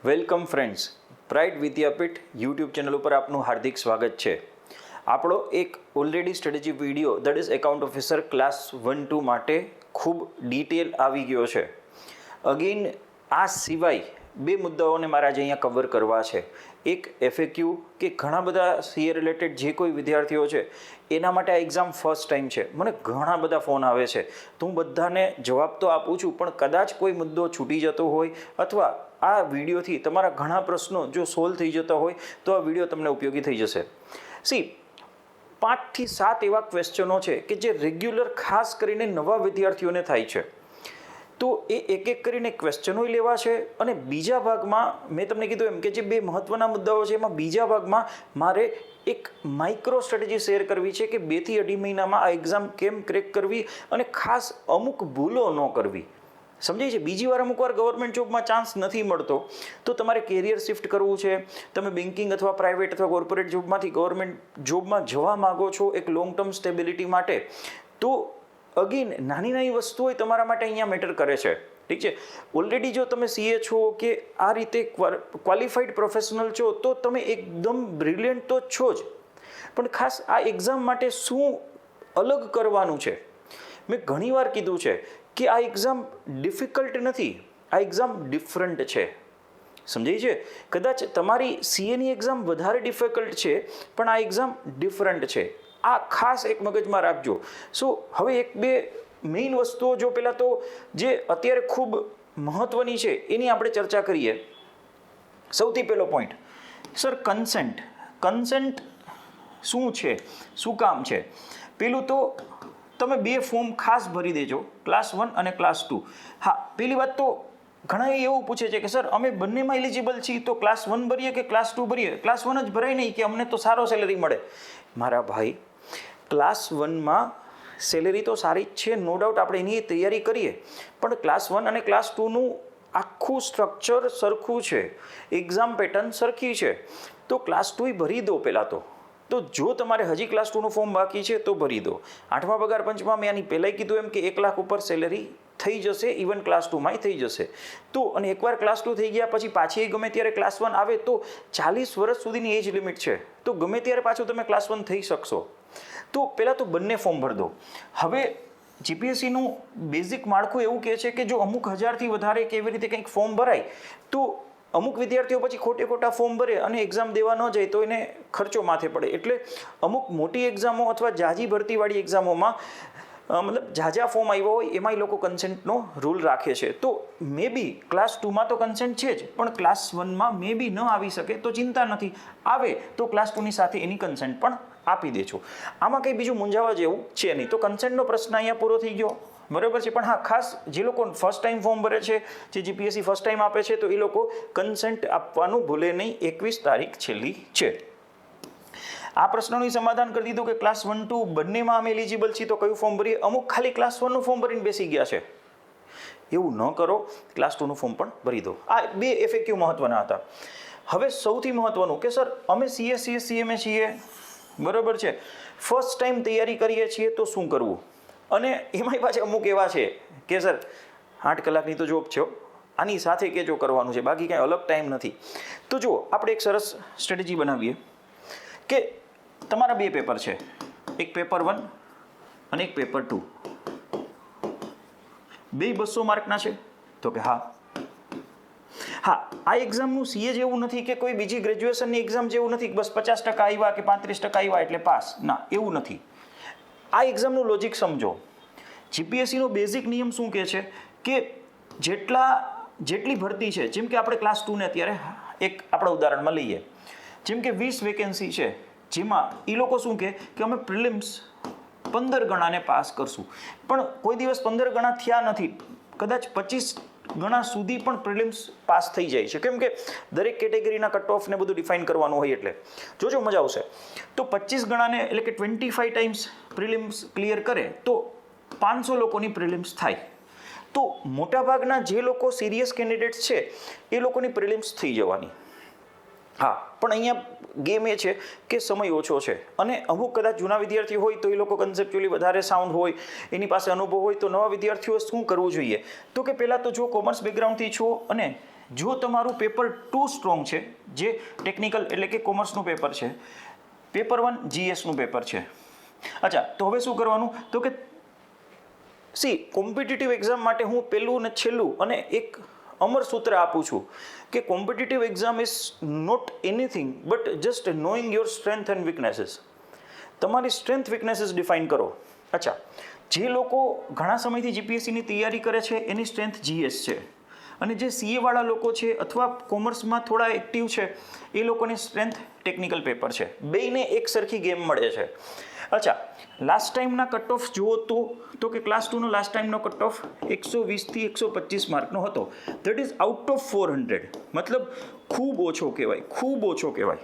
Welcome friends, bright વિદ્યાપીઠ YouTube channel ઉપર આપનું હાર્દિક સ્વાગત છે. આપણો એક already strategy video that is account officer class 1-2 માટે ખૂબ ડિટેલ આવી ગયો છે. અગેન આ સિવાય બે મુદ્દાઓને મારે આજે અહીંયા કવર કરવા છે. એક FAQ કે ઘણા બધા CA રિલેટેડ જે કોઈ વિદ્યાર્થીઓ છે એના માટે આ એક્ઝામ ફર્સ્ટ ટાઈમ છે. મને ઘણા બધા ફોન આવે છે તો હું બધાને જવાબ તો આપું છું, પણ કદાચ કોઈ મુદ્દો છૂટી જતો હોય અથવા આ વિડીયોથી તમારા ઘણા પ્રશ્નો જો સોલ્વ થઈ જતા હોય તો આ વિડીયો તમને ઉપયોગી થઈ જશે. 5 થી 7 એવા ક્વેશ્ચનો છે કે જે રેગ્યુલર ખાસ કરીને નવા વિદ્યાર્થીઓને થાય છે. તો એ એક એક કરીને ક્વેશ્ચનો લેવા છે અને બીજા ભાગમાં મેં તમને કીધું એમ કે જે બે મહત્ત્વના મુદ્દાઓ છે એમાં બીજા ભાગમાં મારે એક માઇક્રો સ્ટ્રેટેજી શેર કરવી છે કે 2 થી 2.5 મહિનામાં આ એક્ઝામ કેમ ક્રેક કરવી અને ખાસ અમુક ભૂલો ન કરવી. સમજાય છે? બીજી વાર અમુક વાર ગવર્મેન્ટ જોબમાં ચાન્સ નથી મળતો તો તમારે કેરિયર શિફ્ટ કરવું છે, તમે બેન્કિંગ અથવા પ્રાઇવેટ અથવા કોર્પોરેટ જોબમાંથી ગવર્મેન્ટ જોબમાં જવા માગો છો એક લોંગ ટર્મ સ્ટેબિલિટી માટે, તો અગેન નાની નાની વસ્તુ હોય તમારા માટે અહીંયા મેટર કરે છે. ઠીક છે? ઓલરેડી જો તમે CA છો કે આ રીતે ક્વોલિફાઈડ પ્રોફેશનલ છો તો તમે એકદમ બ્રિલિયન્ટ તો છો જ, પણ ખાસ આ એક્ઝામ માટે શું અલગ કરવાનું છે. મેં ઘણીવાર કીધું છે કે આ એક્ઝામ ડિફિકલ્ટ નથી, આ એક્ઝામ ડિફરન્ટ છે. સમજાય છે? કદાચ તમારી CAની એક્ઝામ વધારે ડિફિકલ્ટ છે પણ આ એક્ઝામ ડિફરન્ટ છે. આ ખાસ એક મગજમાં રાખજો. હવે એક બે મેઇન વસ્તુઓ જો પહેલાં તો જે અત્યારે ખૂબ મહત્ત્વની છે એની આપણે ચર્ચા કરીએ. સૌથી પહેલો પોઈન્ટ, સર કન્સેન્ટ શું છે, શું કામ છે? પેલું તો તમે 2 ફોર્મ ખાસ ભરી દેજો, ક્લાસ 1 અને ક્લાસ 2. હા, પેલી વાત તો ઘણા એવું પૂછે છે કે સર અમે બંનેમાં એલિજિબલ છીએ તો ક્લાસ 1 ભરીએ કે ક્લાસ 2 ભરીએ? ક્લાસ 1 જ ભરાય નહીં કે અમને તો સારો સેલેરી મળે. મારા ભાઈ, ક્લાસ 1માં સેલેરી તો સારી જ છે, નો ડાઉટ, આપણે એની તૈયારી કરીએ, પણ ક્લાસ 1 અને ક્લાસ 2નું આખું સ્ટ્રક્ચર સરખું છે, એક્ઝામ પેટર્ન સરખી છે, તો ક્લાસ 2 ભરી દો પહેલાં તો જો તમારે હજી ક્લાસ 2નું ફોર્મ બાકી છે તો ભરી દો. 8મા પગાર પંચમાં મેં આની પહેલાંય કીધું એમ કે 1 લાખ ઉપર સેલેરી થઈ જશે, ઇવન ક્લાસ 2માંય થઈ જશે. તો અને એકવાર ક્લાસ 2 થઈ ગયા પછી પાછી ગમે ત્યારે ક્લાસ 1 આવે તો 40 વર્ષ સુધીની એજ લિમિટ છે, તો ગમે ત્યારે પાછું તમે ક્લાસ 1 થઈ શકશો. તો પહેલાં તો બંને ફોર્મ ભરી દો. હવે GPSCનું બેઝિક માળખું એવું કહે છે કે જો અમુક હજારથી વધારે કેવી રીતે કંઈક ફોર્મ ભરાય તો અમુક વિદ્યાર્થીઓ પછી ખોટા ફોર્મ ભરે અને એક્ઝામ દેવા ન જાય તો એને ખર્ચો માથે પડે. એટલે અમુક મોટી એક્ઝામો અથવા જાજી ભરતીવાળી એક્ઝામોમાં મતલબ ઝાઝા ફોર્મ આવ્યા હોય એમાં એ લોકો કન્સેન્ટનો રૂલ રાખે છે. તો મે બી ક્લાસ 2માં તો કન્સેન્ટ છે જ, પણ ક્લાસ 1માં મે બી ન આવી શકે તો ચિંતા નથી, આવે તો ક્લાસ 2ની સાથે એની કન્સેન્ટ પણ આપી દેજો. આમાં કંઈ બીજું મૂંઝાવા જેવું છે નહીં. તો કન્સેન્ટનો પ્રશ્ન અહીંયા પૂરો થઈ ગયો, બરાબર છે. પણ હા, ખાસ જે લોકો ફર્સ્ટ ટાઈમ ફોર્મ ભરે છે, જે GPSC ફર્સ્ટ ટાઈમ આપે છે, તો એ લોકો કન્સેન્ટ આપવાનું ભૂલે નહીં. 21 તારીખ છેલ્લી છે. આ પ્રશ્નનું સમાધાન કરી દીધું કે ક્લાસ 1-2 બંનેમાં અમે એલિજિબલ છીએ તો કયું ફોર્મ ભરીએ. અમુક ખાલી ક્લાસ 1નું ફોર્મ ભરીને બેસી ગયા છે, એવું ન કરો, ક્લાસ 2નું ફોર્મ પણ ભરી દો. આ 2 FAQ મહત્વના હતા. હવે સૌથી મહત્વનું કે સર અમે CMA છીએ, બરાબર છે, ફર્સ્ટ ટાઈમ તૈયારી કરીએ છીએ તો શું કરવું? અને એમાંય પાછા અમુક એવા છે કે સર 8 કલાકની તો જોબ છે, આની સાથે કે જો કરવાનું છે, બાકી કાંઈ અલગ ટાઈમ નથી. તો જુઓ, આપણે એક સરસ સ્ટ્રેટેજી બનાવીએ કે તમારા 2 પેપર છે, એક પેપર 1 અને એક પેપર 2. 2 200 માર્કના છે? તો કે હા, આ એક્ઝામનું CA જેવું નથી કે કોઈ બીજી ગ્રેજ્યુએશનની એક્ઝામ જેવું નથી બસ 50% આવ્યા કે 35% આવ્યા એટલે પાસ. ના, એવું નથી. આ એક્ઝામનું લોજિક સમજો. GPSCનો બેઝિક નિયમ શું કહે છે કે જેટલી ભરતી છે, જેમ કે આપણે ક્લાસ 2ને અત્યારે એક આપણા ઉદાહરણમાં લઈએ, જેમ કે 20 વેકેન્સી છે, જેમાં એ લોકો શું કહે કે અમે પ્રિલિમ્સ 15 ગણાને પાસ કરશું, પણ કોઈ દિવસ 15 ગણા થયા નથી, કદાચ 25 ગણા સુધી પણ પ્રિલિમ્સ પાસ થઈ જાય છે. કેમ કે દરેક કેટેગરીના કટ ઓફ ને બધું ડિફાઇન કરવાનું હોય. એટલે જોજો, મજા આવશે. તો 25 ગણાને એટલે કે 25 ટાઈમ્સ પ્રિલિમ્સ ક્લિયર કરે તો 500 લોકોની પ્રિલિમ્સ થાય. તો મોટાભાગના જે લોકો સિરિયસ કેન્ડિડેટ્સ છે એ લોકોની પ્રિલિમ્સ થઈ જવાની. હા, પણ અહીંયા ગેમ એ છે કે સમય ઓછો છે અને અમુક કદાચ જૂના વિદ્યાર્થીઓ હોય તો એ લોકો કન્સેપ્ચ્યુઅલી વધારે સાઉન્ડ હોય, એની પાસે અનુભવ હોય, તો નવા વિદ્યાર્થીઓએ શું કરવું જોઈએ? તો કે પહેલાં તો જો કોમર્સ બેકગ્રાઉન્ડથી છો અને જો તમારું પેપર 2 સ્ટ્રોંગ છે, જે ટેકનિકલ એટલે કે કોમર્સનું પેપર છે, પેપર 1 જીએસનું પેપર છે. અચ્છા, તો હવે શું કરવાનું? તો કે કોમ્પિટિટિવ એક્ઝામ માટે હું પહેલું ને છેલ્લું અને એક અમર સૂત્ર આપું છું કે competitive exam is not anything but just knowing your strength and weaknesses. તમારી સ્ટ્રેન્થ વીકનેસીસ ડિફાઇન કરો. અચ્છા, જે લોકો ઘણા સમયથી જીપીએસસીની તૈયારી કરે છે એની સ્ટ્રેન્થ જીએસ છે, અને જે સીએવાળા લોકો છે અથવા કોમર્સમાં થોડા એક્ટિવ છે એ લોકોની સ્ટ્રેન્થ ટેકનિકલ પેપર છે. બેયને એક સરખી ગેમ મળે છે. અચ્છા, લાસ્ટ ટાઈમના કટ ઓફ જુઓ તો કે ક્લાસ 2નો લાસ્ટ ટાઈમનો કટ ઓફ 120થી 125 માર્કનો હતો. That is out of 400. મતલબ ખૂબ ઓછો કહેવાય, ખૂબ ઓછો કહેવાય.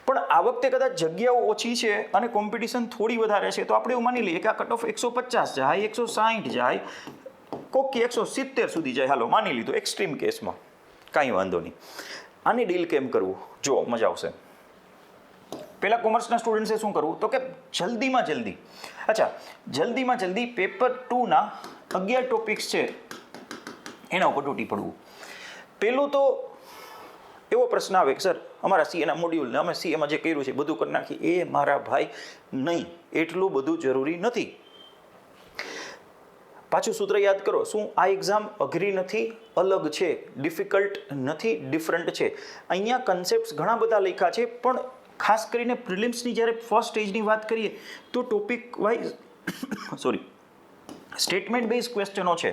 પણ આ વખતે કદાચ જગ્યાઓ ઓછી છે અને કોમ્પિટિશન થોડી વધારે છે, તો આપણે એવું માની લઈએ કે આ કટ ઓફ 150 જાય, 160 જાય, કોકી 170 સુધી જાય. હાલો, માની લીધું એક્સ્ટ્રીમ કેસમાં, કાંઈ વાંધો નહીં. આની ડીલ કેમ કરવું? જો મજા આવશે. પહેલાં કોમર્સના સ્ટુડન્ટ્સે શું કરવું? તો કે જલ્દીમાં જલ્દી, અચ્છા જલ્દીમાં જલ્દી પેપર 2ના 11 ટોપિક્સ છે એના ઉપર તૂટી પડવું. પહેલું તો એવો પ્રશ્ન આવે કે સર અમારા સીએના મોડ્યુલને અમે સીએમાં જે કર્યું છે બધું કરી નાખી. એ મારા ભાઈ નહીં, એટલું બધું જરૂરી નથી. પાછું સૂત્ર યાદ કરો. શું આ એક્ઝામ અઘરી નથી, અલગ છે, ડિફિકલ્ટ નથી, ડિફરન્ટ છે. અહીંયા કન્સેપ્ટ્સ ઘણા બધા લખ્યા છે, પણ ખાસ કરીને પ્રિલિમ્સની જ્યારે ફર્સ્ટ સ્ટેજની વાત કરીએ તો ટોપિક વાઇઝ સ્ટેટમેન્ટ બેઝ ક્વેશ્ચનો છે.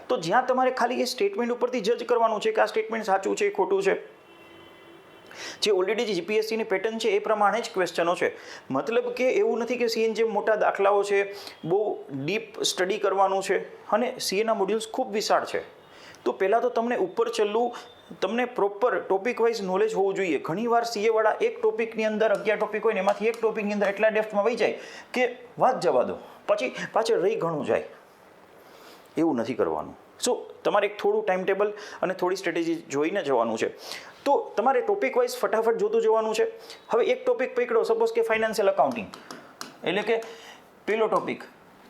તો જ્યાં તમારે ખાલી એ સ્ટેટમેન્ટ ઉપરથી જજ કરવાનું છે કે આ સ્ટેટમેન્ટ સાચું છે, ખોટું છે. જે ઓલરેડી જે જીપીએસસીની પેટર્ન છે એ પ્રમાણે જ ક્વેશ્ચનો છે. મતલબ કે એવું નથી કે સીએન જેમ મોટા દાખલાઓ છે, બહુ ડીપ સ્ટડી કરવાનું છે, અને સીએના મોડ્યુલ્સ ખૂબ વિશાળ છે. તો પહેલાં તો તમને ઉપર છેલ્લું તમને પ્રોપર ટોપિક વાઇઝ નોલેજ હોવું જોઈએ. ઘણીવાર સીએવાળા એક ટોપિકની અંદર 11 ટોપિક હોય ને એમાંથી એક ટોપિકની અંદર એટલા ડેપ્થમાં વહી જાય કે વાત જવા દો, પછી પાછળ રહી ઘણું જાય. એવું નથી કરવાનું. તમારે એક થોડું ટાઈમ ટેબલ અને થોડી સ્ટ્રેટેજી જોઈને જવાનું છે. તો તમારે ટોપિક વાઇઝ ફટાફટ જોતું જવાનું છે. હવે એક ટોપિક પકડો, સપોઝ કે ફાઇનાન્શિયલ અકાઉન્ટિંગ એટલે કે પેલો ટોપિક,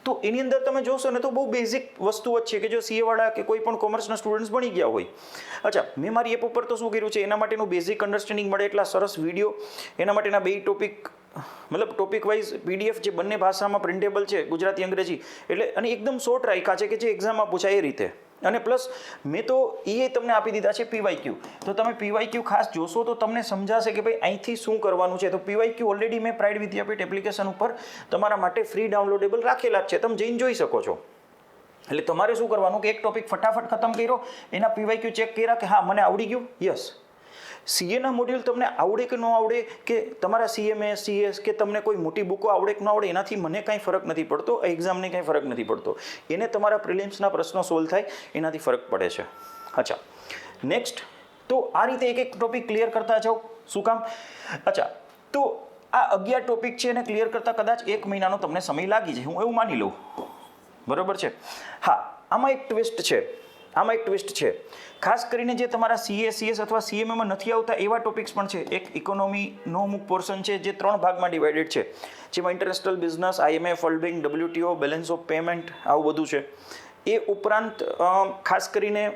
તો એની અંદર તમે જોશો ને તો બહુ બેઝિક વસ્તુઓ જ છે કે જો સીએવાળા કે કોઈ પણ કોમર્સના સ્ટુડન્ટ્સ ભણી ગયા હોય. અચ્છા, મેં મારી એપ ઉપર તો શું કર્યું છે એના માટેનું બેઝિક અન્ડરસ્ટેન્ડિંગ મળે એટલા સરસ વિડીયો, એના માટેના 2 ટોપિક મતલબ ટોપિક વાઇઝ પીડીએફ જે બંને ભાષામાં પ્રિન્ટેબલ છે, ગુજરાતી અંગ્રેજી, એટલે અને એકદમ શોર્ટ રાખ્યા છે કે જે એક્ઝામમાં પૂછાય એ રીતે. અને પ્લસ મેં તો એ તમને આપી દીધા છે પીવાયક્યુ. તો તમે પીવાયક્યુ ખાસ જોશો તો તમને સમજાશે કે ભાઈ અહીંથી શું કરવાનું છે. તો પીવાયક્યુ ઓલરેડી મેં પ્રાઇડ વિદ્યાપીઠ એપ્લિકેશન ઉપર તમારા માટે ફ્રી ડાઉનલોડેબલ રાખેલા જ છે, તમે જઈને જોઈ શકો છો. એટલે તમારે શું કરવાનું કે એક ટોપિક ફટાફટ ખતમ કર્યો, એના પીવાયક્યુ ચેક કર્યા કે હા મને આવડી ગયું, યસ. સીએના મોડ્યુલ તમને આવડે કે ન આવડે, કે તમારા સીએમએસ સીએસ કે તમને કોઈ મોટી બુકો આવડે કે ન આવડે, એનાથી મને કાંઈ ફરક નથી પડતો, એક્ઝામને કાંઈ ફરક નથી પડતો. એને તમારા પ્રિલિમ્સના પ્રશ્નો સોલ્વ થાય એનાથી ફરક પડે છે. અચ્છા, નેક્સ્ટ. તો આ રીતે એક એક ટોપિક ક્લિયર કરતા જાઓ. શું કામ? અચ્છા, તો આ 11 ટોપિક છે એને ક્લિયર કરતા કદાચ 1 મહિનાનો તમને સમય લાગી જાય, હું એવું માની લઉં. બરાબર છે? હા, આમાં એક ટ્વિસ્ટ છે. ખાસ કરીને જે તમારા સીએ સીએસ અથવા સીએમએમાં નથી આવતા એવા ટોપિક્સ પણ છે. એક ઇકોનોમીનો અમુક પોર્શન છે જે 3 ભાગમાં ડિવાઇડેડ છે, જેમાં international business, IMF, world bank, WTO, balance of payment, આવું બધું છે. એ ઉપરાંત ખાસ કરીને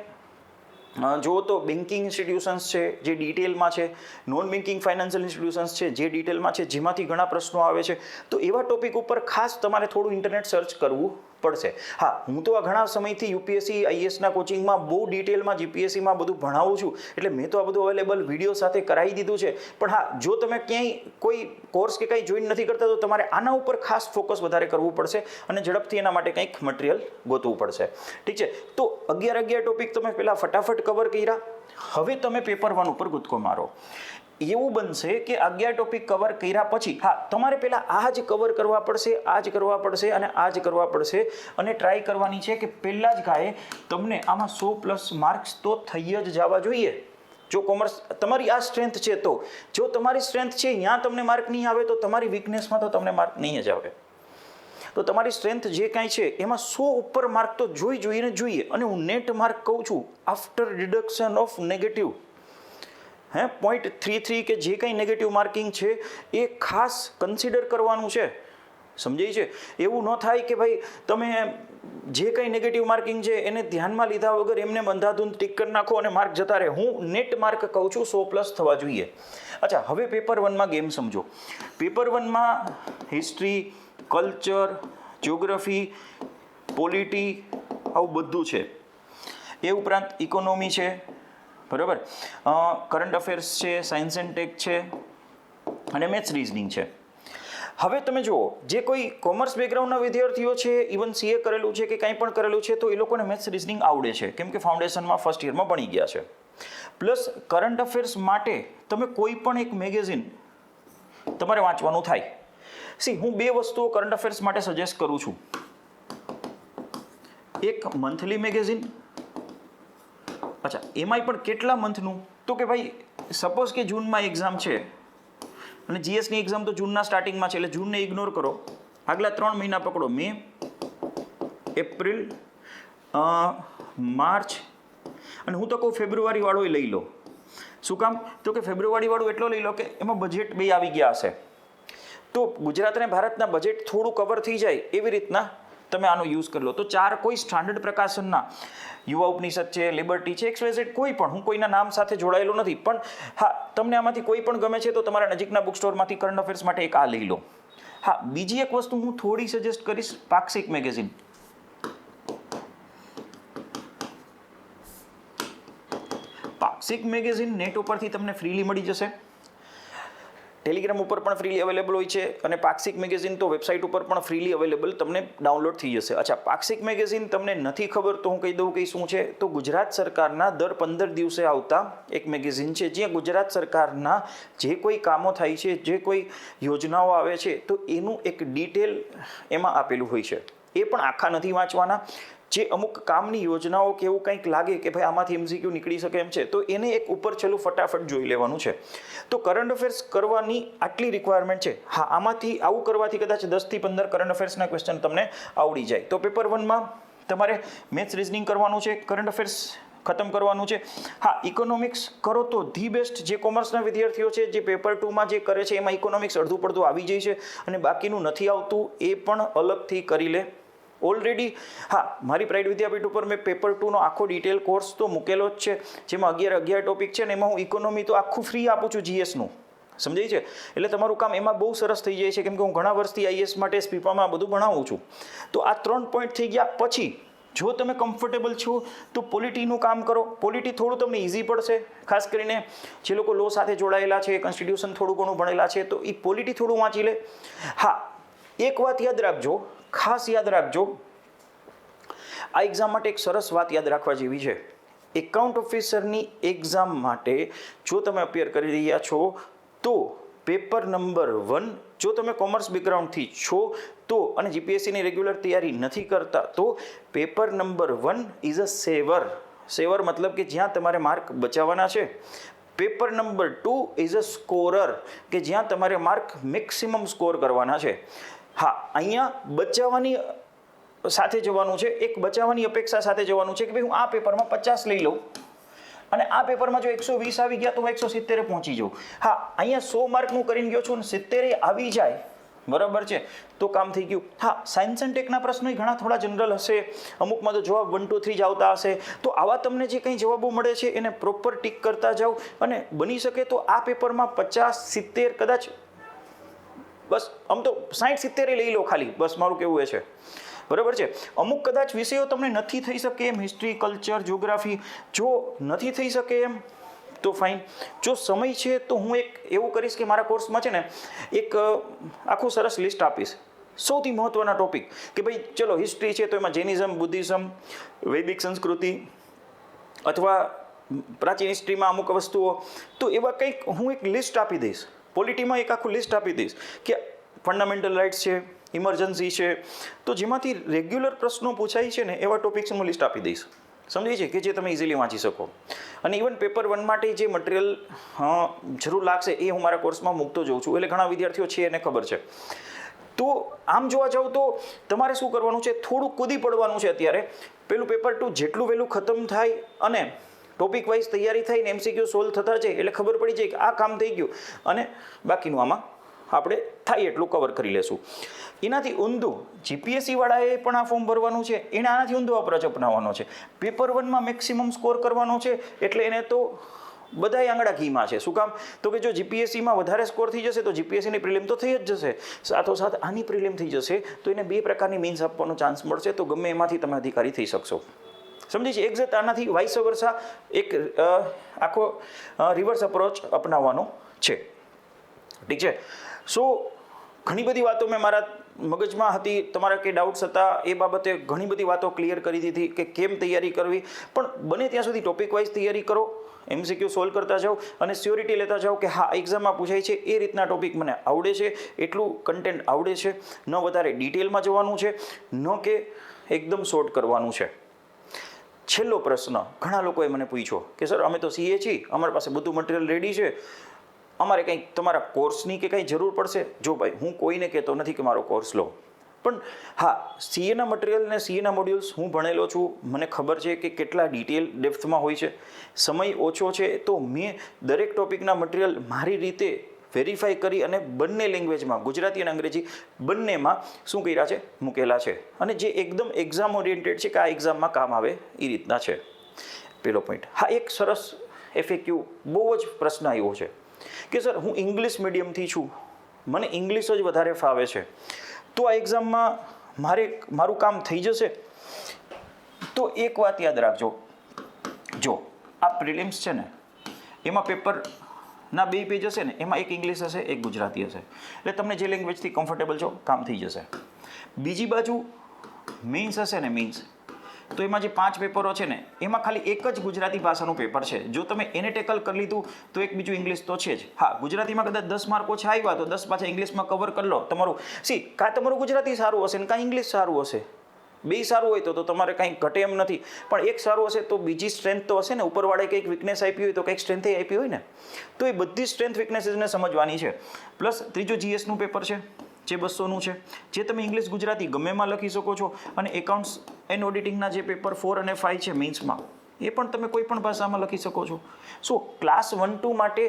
જુઓ તો બેન્કિંગ ઇન્સ્ટિટ્યુશન્સ છે જે ડિટેલમાં છે, નોન બેન્કિંગ ફાઇનાન્શિયલ ઇન્સ્ટિટ્યુશન્સ છે જે ડિટેલમાં છે, જેમાંથી ઘણા પ્રશ્નો આવે છે. તો એવા ટોપિક ઉપર ખાસ તમારે થોડું ઇન્ટરનેટ સર્ચ કરવું પડશે. હા, હું તો આ ઘણા સમયથી યુપીએસસી આઈએસના કોચિંગમાં બહુ ડિટેલમાં જીપીએસસીમાં બધું ભણાવું છું, એટલે મેં તો આ બધું અવેલેબલ વિડીયો સાથે કરાવી દીધું છે. પણ હા, જો તમે ક્યાંય કોઈ કોર્સ કે કંઈ જોઈન નથી કરતા તો તમારે આના ઉપર ખાસ ફોકસ વધારે કરવું પડશે અને ઝડપથી એના માટે કંઈક મટીરિયલ ગોતવું પડશે. ઠીક છે? તો 11 ટોપિક તમે પહેલાં ફટાફટ કવર કર્યા. હવે તમે પેપર 1 ઉપર કૂદકો મારો. એવું બનશે કે 11 ટોપિક કવર કર્યા પછી હા તમારે પહેલાં આ જ કવર કરવા પડશે, આ જ કરવા પડશે અને આ જ કરવા પડશે, અને ટ્રાય કરવાની છે કે પહેલાં જ ગાયે તમને આમાં 100+ માર્ક્સ તો થઈ જ જવા જોઈએ. જો કોમર્સ તમારી આ સ્ટ્રેન્થ છે, તો જો તમારી સ્ટ્રેન્થ છે ત્યાં તમને માર્ક નહીં આવે તો તમારી વીકનેસમાં તો તમને માર્ક નહીં જ આવે. તો તમારી સ્ટ્રેન્થ જે કાંઈ છે એમાં 100 ઉપર માર્ક તો જોઈએ. અને હું નેટ માર્ક કહું છું આફ્ટર રિડક્શન ઓફ નેગેટિવ 0.33 કે જે કંઈ નેગેટિવ માર્કિંગ છે એ ખાસ કન્સિડર કરવાનું છે. સમજાય છે? એવું ન થાય કે ભાઈ તમે જે કંઈ નેગેટિવ માર્કિંગ છે એને ધ્યાનમાં લીધા વગર એમને અંધાધૂંધ ટીક કરી નાખો અને માર્ક જતા રહે. હું નેટ માર્ક કહું છું 100+ થવા જોઈએ. અચ્છા, હવે પેપર 1માં ગેમ સમજો. પેપર 1માં હિસ્ટ્રી, કલ્ચર, જ્યોગ્રાફી, પોલિટી આવું બધું છે. એ ઉપરાંત ઇકોનોમી છે, બરાબર, કરંટ અફેર્સ છે, સાયન્સ એન્ડ ટેક છે અને મેથ્સ રિઝનિંગ છે. હવે તમે જુઓ, જે કોઈ કોમર્સ બેકગ્રાઉન્ડના વિદ્યાર્થીઓ છે, ઇવન સીએ કરેલું છે કે કંઈ પણ કરેલું છે, તો એ લોકોને મેથ્સ રિઝનિંગ આવડે છે, કેમ કે ફાઉન્ડેશનમાં ફર્સ્ટ યરમાં ભણી ગયા છે. પ્લસ કરંટ અફેર્સ માટે તમે કોઈ પણ એક મેગેઝિન તમારે વાંચવાનું થાય. હું 2 વસ્તુઓ કરંટ અફેર્સ માટે સજેસ્ટ કરું છું. એક મંથલી મેગેઝિન. અચ્છા, એમાંય પણ કેટલા મંથનું? તો કે ભાઈ સપોઝ કે જૂનમાં એક્ઝામ છે અને જીએસની એક્ઝામ તો જૂનના સ્ટાર્ટિંગમાં છે, એટલે જૂનને ઇગ્નોર કરો. આગલા 3 મહિના પકડો, મે, એપ્રિલ, માર્ચ, અને હું તો કહું ફેબ્રુઆરી વાળો લઈ લો. શું કામ? તો કે ફેબ્રુઆરી વાળું એટલો લઈ લો કે એમાં બજેટ 2 આવી ગયા હશે, તો ગુજરાત અને ભારતના બજેટ થોડું કવર થઈ જાય એવી રીતના તમે આનો યુઝ કરી લો. તો 4 કોઈ સ્ટાન્ડર્ડ પ્રકાશનના, યુવા ઉપનિષદ છે, લિબર્ટી છે, XYZ કોઈ પણ, હું કોઈના નામ સાથે જોડાયેલો નથી, પણ હા, તમને આમાંથી કોઈ પણ ગમે છે તો તમારા નજીકના બુક સ્ટોરમાંથી કરંટ અફેર્સ માટે એક આ લઈ લો. હા, બીજી એક વસ્તુ હું થોડી સજેસ્ટ કરીશ, પાક્ષિક મેગેઝિન. પાક્ષિક મેગેઝિન નેટ ઉપરથી તમને ફ્રીલી મળી જશે, ટેલિગ્રામ ઉપર પણ ફ્રીલી અવેલેબલ હોય છે, અને પાક્ષિક મેગેઝિન તો વેબસાઇટ ઉપર પણ ફ્રીલી અવેલેબલ તમને ડાઉનલોડ થઈ જશે. અચ્છા, પાક્ષિક મેગેઝિન તમને નથી ખબર તો હું કહી દઉં કે શું છે. તો ગુજરાત સરકારના દર 15 દિવસે આવતા એક મેગેઝિન છે, જ્યાં ગુજરાત સરકારના જે કોઈ કામો થાય છે, જે કોઈ યોજનાઓ આવે છે, તો એનું એક ડિટેલ એમાં આપેલું હોય છે. એ પણ આખા નથી વાંચવાના. જે અમુક કામની યોજનાઓ કે એવું કંઈક લાગે કે ભાઈ આમાંથી MCQ નીકળી શકે એમ છે, તો એને એક ઉપર છેલ્લું ફટાફટ જોઈ લેવાનું છે. તો કરંટ અફેર્સ કરવાની આટલી રિક્વાયરમેન્ટ છે. હા, આમાંથી આવું કરવાથી કદાચ 10 થી 15 કરંટ અફેર્સના ક્વેશ્ચન તમને આવડી જાય. તો પેપર 1માં તમારે મેથ્સ રિઝનિંગ કરવાનું છે, કરંટ અફેર્સ ખતમ કરવાનું છે. હા, ઇકોનોમિક્સ કરો તો ધી બેસ્ટ. જે કોમર્સના વિદ્યાર્થીઓ છે, જે પેપર 2માં જે કરે છે, એમાં ઇકોનોમિક્સ અડધું પડધું આવી જાય છે, અને બાકીનું નથી આવતું એ પણ અલગથી કરી લે ઓલરેડી. હા, મારી પ્રાઇડ વિદ્યાપીઠ ઉપર મેં પેપર 2નો આખો ડિટેલ કોર્સ તો મૂકેલો જ છે, જેમાં 11 ટોપિક છે, ને એમાં હું ઇકોનોમી તો આખું ફ્રી આપું છું, GSનું. સમજાય છે? એટલે તમારું કામ એમાં બહુ સરસ થઈ જાય છે, કેમ કે હું ઘણા વર્ષથી IAS માટે સ્પીપામાં બધું ભણાવું છું. તો આ 3 પોઈન્ટ થઈ ગયા. પછી જો તમે કમ્ફર્ટેબલ છો તો પોલિટીનું કામ કરો. પોલિટી થોડું તમને ઇઝી પડશે, ખાસ કરીને જે લોકો લો સાથે જોડાયેલા છે, કોન્સ્ટિટ્યુશન થોડું ઘણું ભણેલા છે, તો એ પોલિટી થોડું વાંચી લે. હા, એક વાત યાદ રાખજો, ખાસ યાદ રાખજો, આ એક્ઝામ માટે એક સરસ વાત યાદ રાખવા જેવી છે. એકાઉન્ટ ઓફિસરની એક્ઝામ માટે જો તમે અપિયર કરી રહ્યા છો તો પેપર નંબર 1, જો તમે કોમર્સ બેકગ્રાઉન્ડથી છો તો, અને જીપીએસસીની રેગ્યુલર તૈયારી નથી કરતા, તો પેપર નંબર 1 ઇઝ અ સેવર. સેવર મતલબ કે જ્યાં તમારે માર્ક બચાવવાના છે. Paper number 2 is a scorer, કે જ્યાં તમારે માર્ક મેક્સિમમ સ્કોર કરવાના છે. હા, અહીંયા બચાવવાની સાથે જવાનું છે, એક બચાવવાની અપેક્ષા સાથે જવાનું છે કે ભાઈ હું આ પેપરમાં 50 લઈ લઉં, અને આ પેપરમાં જો 120 આવી ગયા તો હું 170 પહોંચી જાઉં. હા, અહીંયા 100 માર્કનું કરીને ગયો છું, 70 આવી જાય, બરાબર છે, તો કામ થઈ ગયું. હા, સાયન્સ એન્ડ ટેકના પ્રશ્નો ઘણા થોડા જનરલ હશે, અમુકમાં તો જવાબ 1 2 3 જ આવતા હશે. તો આવા તમને જે કંઈ જવાબો મળે છે એને પ્રોપર ટીક કરતા જાઓ, અને બની શકે તો આ પેપરમાં 50 70 કદાચ, બસ આમ તો 60 70 લઈ લો ખાલી, બસ મારું કેવું એ છે, બરાબર છે. અમુક કદાચ વિષયો તમને નથી થઈ શકે એમ, હિસ્ટ્રી, કલ્ચર, જ્યોગ્રાફી, જો નથી થઈ શકે એમ તો ફાઇન. જો સમય છે તો હું એક એવું કરીશ કે મારા કોર્સમાં છે ને એક આખું સરસ લિસ્ટ આપીશ, સૌથી મહત્ત્વના ટોપિક, કે ભાઈ ચલો હિસ્ટ્રી છે તો એમાં જૈનિઝમ, બુદ્ધિઝમ, વૈદિક સંસ્કૃતિ, અથવા પ્રાચીન હિસ્ટ્રીમાં અમુક વસ્તુઓ, તો એવા કંઈક હું એક લિસ્ટ આપી દઈશ. પોલિટીમાં એક આખું લિસ્ટ આપી દઈશ કે ફંડામેન્ટલ રાઇટ્સ છે, ઇમરજન્સી છે, તો જેમાંથી રેગ્યુલર પ્રશ્નો પૂછાય છે ને એવા ટોપિક્સનું લિસ્ટ આપી દઈશ. સમજાય છે? કે જે તમે ઇઝીલી વાંચી શકો. અને ઇવન પેપર 1 માટે જે મટીરિયલ જરૂર લાગશે એ હું મારા કોર્સમાં મૂકતો જાઉં છું, એટલે ઘણા વિદ્યાર્થીઓ છે એને ખબર છે. તો આમ જોવા જાવ તો તમારે શું કરવાનું છે, થોડું કૂદી પડવાનું છે અત્યારે. પેલું પેપર 2 જેટલું વહેલું ખતમ થાય અને ટોપિક વાઇઝ તૈયારી થઈને MCQ સોલ્વ થતા જાય એટલે ખબર પડી જાય કે આ કામ થઈ ગયું, અને બાકીનું આમાં આપણે થાય એટલું કવર કરી લેશું. એનાથી ઊંધું જીપીએસસી વાળાએ પણ આ ફોર્મ ભરવાનું છે, એને આનાથી ઊંધો અપ્રોચ અપનાવવાનો છે. પેપર 1માં મેક્સિમમ સ્કોર કરવાનો છે, એટલે એને તો બધાય આંગળા ઘીમાં છે. શું કામ? તો કે જો જીપીએસસીમાં વધારે સ્કોર થઈ જશે તો જીપીએસસીની પ્રિલિમ તો થઈ જ જશે, સાથોસાથ આની પ્રિલિમ થઈ જશે તો એને 2 પ્રકારની મીન્સ આપવાનો ચાન્સ મળશે, તો ગમે એમાંથી તમે અધિકારી થઈ શકશો. સમજી છે? એક્ઝેક્ટ આનાથી વાઇસ વર્સા એક આખો રિવર્સ અપ્રોચ અપનાવવાનો છે. ઠીક છે? સો ઘણી બધી વાતો મેં મારા મગજમાં હતી, તમારા કંઈ ડાઉટ્સ હતા એ બાબતે ઘણી બધી વાતો ક્લિયર કરી દીધી કે કેમ તૈયારી કરવી, પણ બને ત્યાં સુધી ટોપિક વાઇઝ તૈયારી કરો, MCQ સોલ્વ કરતા જાઓ અને સ્યોરિટી લેતા જાઓ કે હા એક્ઝામમાં પૂછાય છે એ રીતના ટોપિક મને આવડે છે, એટલું કન્ટેન્ટ આવડે છે, ન વધારે ડિટેલમાં જવાનું છે, ન કે એકદમ શોર્ટ કરવાનું છે. છેલ્લો પ્રશ્ન ઘણા લોકોએ મને પૂછ્યો કે સર અમે તો CA છીએ, અમારી પાસે બધું મટીરિયલ રેડી છે, અમારે કંઈક તમારા કોર્સની કે કંઈ જરૂર પડશે? જો ભાઈ, હું કોઈને કહેતો નથી કે મારો કોર્સ લો, પણ હા CAના મટીરિયલ ને CAના મોડ્યુલ્સ હું ભણેલો છું, મને ખબર છે કે કેટલા ડિટેલ ડેપ્થમાં હોય છે. સમય ઓછો છે તો મેં દરેક ટોપિકના મટીરિયલ મારી રીતે વેરીફાઈ કરી અને બંને લેંગ્વેજમાં, ગુજરાતી અને અંગ્રેજી બંનેમાં શું કર્યા છે, મૂકેલા છે, અને જે એકદમ એક્ઝામ ઓરિએન્ટેડ છે કે આ એક્ઝામમાં કામ આવે એ રીતના છે. પેલો પોઈન્ટ. હા, એક સરસ FAQ બહુ જ પ્રશ્ન આવ્યો છે કે સર હું ઇંગ્લિશ મીડિયમથી છું, મને ઇંગ્લિશ જ વધારે ફાવે છે, તો આ એક્ઝામમાં મારું કામ થઈ જશે? તો એક વાત યાદ રાખજો, જો આ પ્રિલિમ્સ છે ને એમાં પેપરના 2 પેજ હશે ને, એમાં એક ઇંગ્લિશ હશે, એક ગુજરાતી હશે, એટલે તમને જે લેંગ્વેજથી કમ્ફર્ટેબલ છો કામ થઈ જશે. બીજી બાજુ મેઇન્સ હશે ને, મેઇન્સ તો એમાં જે 5 પેપરો છે ને એમાં ખાલી એક જ ગુજરાતી ભાષાનું પેપર છે. જો તમે એને ટેકલ કરી લીધું તો એક બીજું ઇંગ્લિશ તો છે જ. હા, ગુજરાતીમાં કદાચ 10 માર્ક ઓછા આવ્યા તો 10 પાછા ઇંગ્લિશમાં કવર કરી લો. તમારું કાં તમારું ગુજરાતી સારું હશે ને કાં ઇંગ્લિશ સારું હશે, 2 સારું હોય તો તમારે કંઈ ઘટે એમ નથી, પણ એક સારું હશે તો બીજી સ્ટ્રેન્થ તો હશે ને, ઉપરવાળાએ કંઈક વીકનેસ આપી હોય તો કંઈક સ્ટ્રેન્થે આપી હોય ને, તો એ બધી સ્ટ્રેન્થ વીકનેસીસને સમજવાની છે. પ્લસ ત્રીજું GSનું પેપર છે જે 200નું છે, જે તમે ઇંગ્લિશ ગુજરાતી ગમે એમાં લખી શકો છો, અને એકાઉન્ટ્સ એન્ડ ઓડિટિંગના જે પેપર 4 અને 5 છે મેઇન્સમાં, એ પણ તમે કોઈ પણ ભાષામાં લખી શકો છો. સો ક્લાસ 1-2 માટે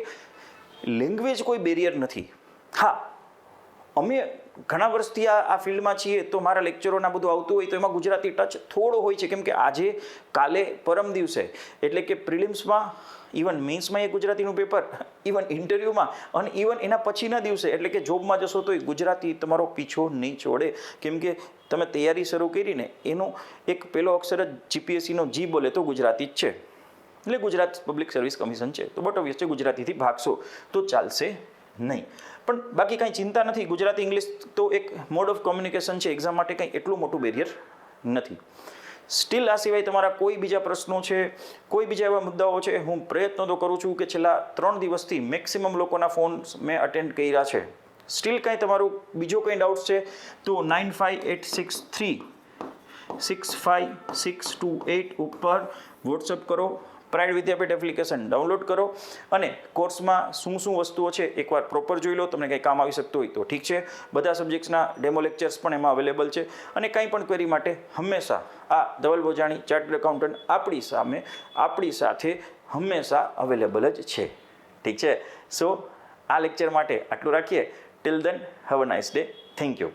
લેંગ્વેજ કોઈ બેરિયર નથી. હા, અમે ઘણા વર્ષથી આ ફિલ્ડમાં છીએ તો મારા લેક્ચરોના બધું આવતું હોય તો એમાં ગુજરાતી ટચ થોડો હોય છે, કેમ કે આજે કાલે પરમ દિવસે એટલે કે પ્રિલિમ્સમાં, ઇવન મેઇન્સમાં એ ગુજરાતીનું પેપર, ઇવન ઇન્ટરવ્યૂમાં, અને ઇવન એના પછીના દિવસે એટલે કે જોબમાં જશો તો ગુજરાતી તમારો પીછો નહીં છોડે, કેમ કે તમે તૈયારી શરૂ કરીને એનો એક પહેલો અક્ષર જ જીપીએસસીનો G બોલે તો ગુજરાતી જ છે, એટલે ગુજરાત પબ્લિક સર્વિસ કમિશન છે, તો બટ ઓબ્વિયસ છે ગુજરાતીથી ભાગશો તો ચાલશે નહીં. પણ બાકી કાંઈ ચિંતા નથી, ગુજરાતી ઇંગ્લિશ તો એક મોડ ઓફ કોમ્યુનિકેશન છે, એક્ઝામ માટે કંઈ એટલું મોટું બેરિયર નથી. સ્ટીલ આ સિવાય તમારા કોઈ બીજા પ્રશ્નો છે, કોઈ બીજા એવા મુદ્દાઓ છે, હું પ્રયત્ન તો કરું છું કે છેલ્લા 3 દિવસથી મેક્સિમમ લોકોના ફોન મેં અટેન્ડ કર્યા છે. સ્ટીલ કાંઈ તમારું બીજો કંઈ ડાઉટ્સ છે તો 95863 65628 ઉપર વોટ્સઅપ કરો, પ્રાઇડ વિદ્યાપીઠ એપ્લિકેશન ડાઉનલોડ કરો, અને કોર્સમાં શું વસ્તુઓ છે એકવાર પ્રોપર જોઈ લો. તમને કંઈ કામ આવી શકતું હોય તો ઠીક છે. બધા સબ્જેક્ટ્સના ડેમો લેક્ચર્સ પણ એમાં અવેલેબલ છે, અને કંઈ પણ ક્વેરી માટે હંમેશા આ ધવલ બોજાણી ચાર્ટર્ડ એકાઉન્ટન્ટ આપણી સાથે હંમેશા અવેલેબલ જ છે. ઠીક છે. સો આ લેક્ચર માટે આટલું રાખીએ. Till then, have a nice day. Thank you.